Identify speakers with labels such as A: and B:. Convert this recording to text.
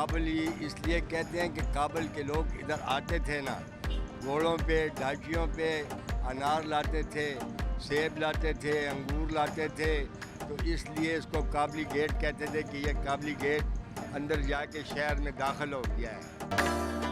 A: काबली इसलिए कहते हैं कि काबल के लोग इधर आते थे ना, घोड़ों पे, ढाकियों पे अनार लाते थे, सेब लाते थे, अंगूर लाते थे, तो इसलिए इसको काबली गेट कहते थे कि ये काबली गेट अंदर जाके शहर में दाखिल हो गया है।